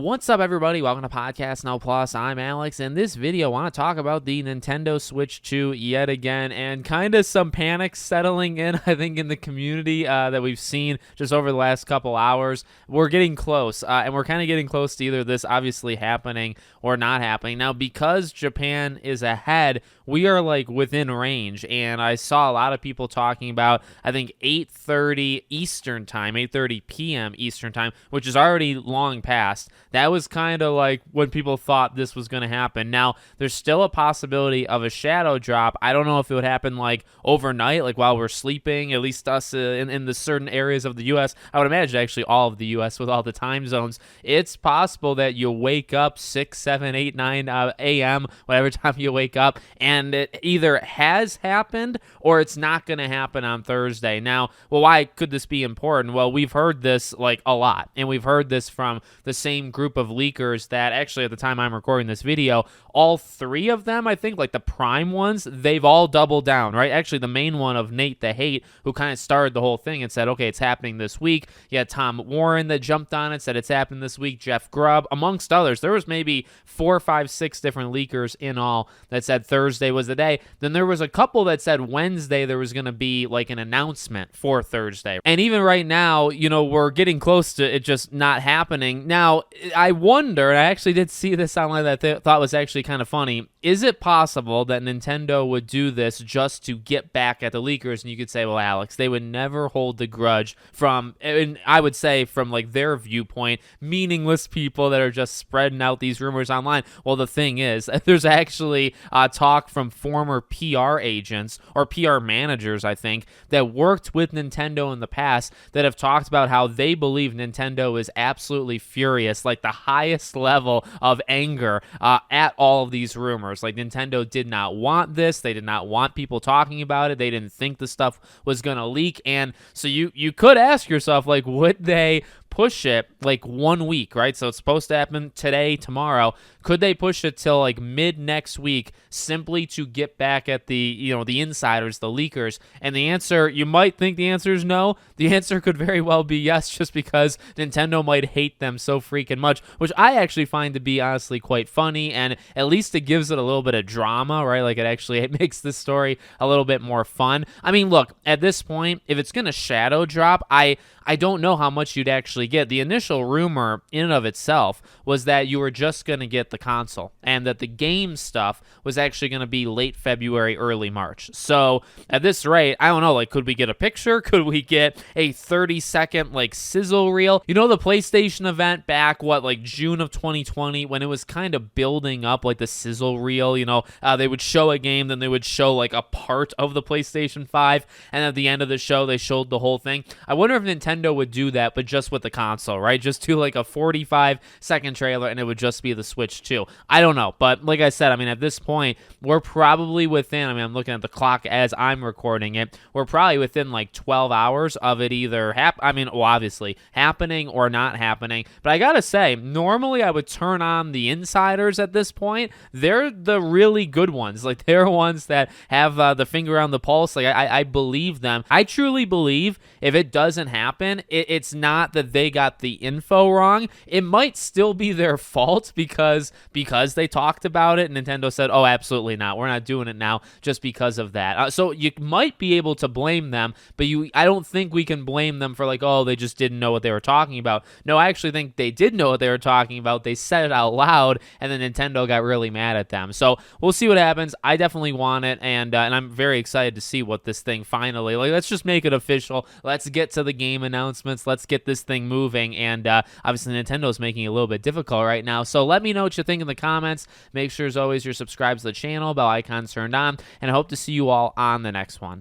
What's up, everybody? Welcome to Podcast Now Plus. I'm Alex. In this video, I want to talk about the Nintendo Switch 2 yet again, and kind of some panic settling in, I think, in the community that we've seen just over the last couple hours. We're getting close, and we're kind of getting close to either this obviously happening or not happening. Now, because Japan is ahead, we are like within range, and I saw a lot of people talking about, I think, 8:30 Eastern Time, 8:30 p.m. Eastern Time, which is already long past. That was kind of like when people thought this was going to happen. Now, there's still a possibility of a shadow drop. I don't know if it would happen like overnight, like while we're sleeping, at least us in the certain areas of the U.S. I would imagine actually all of the U.S. with all the time zones. It's possible that you wake up 6, 7, 8, 9 a.m., whatever time you wake up, and it either has happened or it's not going to happen on Thursday. Now, well, why could this be important? Well, we've heard this like a lot, and we've heard this from the same group of leakers that actually at the time I'm recording this video, all three of them, I think, like the prime ones, they've all doubled down, right? Actually, the main one of Nate the Hate, who kind of started the whole thing and said, okay, it's happening this week. You had Tom Warren that jumped on it, said it's happening this week. Jeff Grubb, amongst others. There was maybe 4, 5, 6 different leakers in all that said Thursday was the day. Then there was a couple that said Wednesday there was going to be like an announcement for Thursday. And even right now, you know, we're getting close to it just not happening. Now, I wonder, and I actually did see this online that I thought was actually kind of funny. Is it possible that Nintendo would do this just to get back at the leakers? And you could say, well, Alex, they would never hold the grudge from, and I would say from like their viewpoint, meaningless people that are just spreading out these rumors online. Well, the thing is, there's actually talk from former PR agents or PR managers, I think, that worked with Nintendo in the past that have talked about how they believe Nintendo is absolutely furious, like the highest level of anger at all of these rumors. Like Nintendo did not want this. They did not want people talking about it. They didn't think the stuff was going to leak. And so you could ask yourself, like, would they push it like 1 week, right? So it's supposed to happen today, tomorrow. Could they push it till like mid next week simply to get back at the, you know, the insiders, the leakers? And the answer, you might think the answer is no. The answer could very well be yes, just because Nintendo might hate them so freaking much, which I actually find to be honestly quite funny, and at least it gives it a little bit of drama, right? Like it makes this story a little bit more fun. I mean, look, at this point, if it's going to shadow drop, I don't know how much you'd actually get. The initial rumor in and of itself was that you were just going to get the console and that the game stuff was actually going to be late February, early March. So at this rate, I don't know, like, could we get a picture? Could we get a 30-second like sizzle reel? You know, the PlayStation event back, like June of 2020, when it was kind of building up like the sizzle reel, you know, they would show a game, then they would show like a part of the PlayStation 5, and at the end of the show, they showed the whole thing. I wonder if Nintendo would do that, but just with the console, right? Just do like a 45-second trailer and it would just be the Switch 2. I don't know, but like I said, I mean, at this point, we're probably within, I mean, I'm looking at the clock as I'm recording it, we're probably within like 12 hours of it either obviously happening or not happening. But I gotta say, normally I would turn on the insiders at this point. They're the really good ones. Like, they're ones that have the finger on the pulse. Like, I believe them. I truly believe if it doesn't happen, it's not that they got the info wrong. It might still be their fault because they talked about it and Nintendo said, oh, absolutely not. We're not doing it now just because of that. So you might be able to blame them, but I don't think we can blame them for like, oh, they just didn't know what they were talking about. No, I actually think they did know what they were talking about. They said it out loud, and then Nintendo got really mad at them. So we'll see what happens. I definitely want it, and I'm very excited to see what this thing finally, like, let's just make it official. Let's get to the game announcements. Let's get this thing moving, and obviously Nintendo's making it a little bit difficult right now. So let me know what you think in the comments. Make sure, as always, you're subscribed to the channel, bell icon turned on, and I hope to see you all on the next one.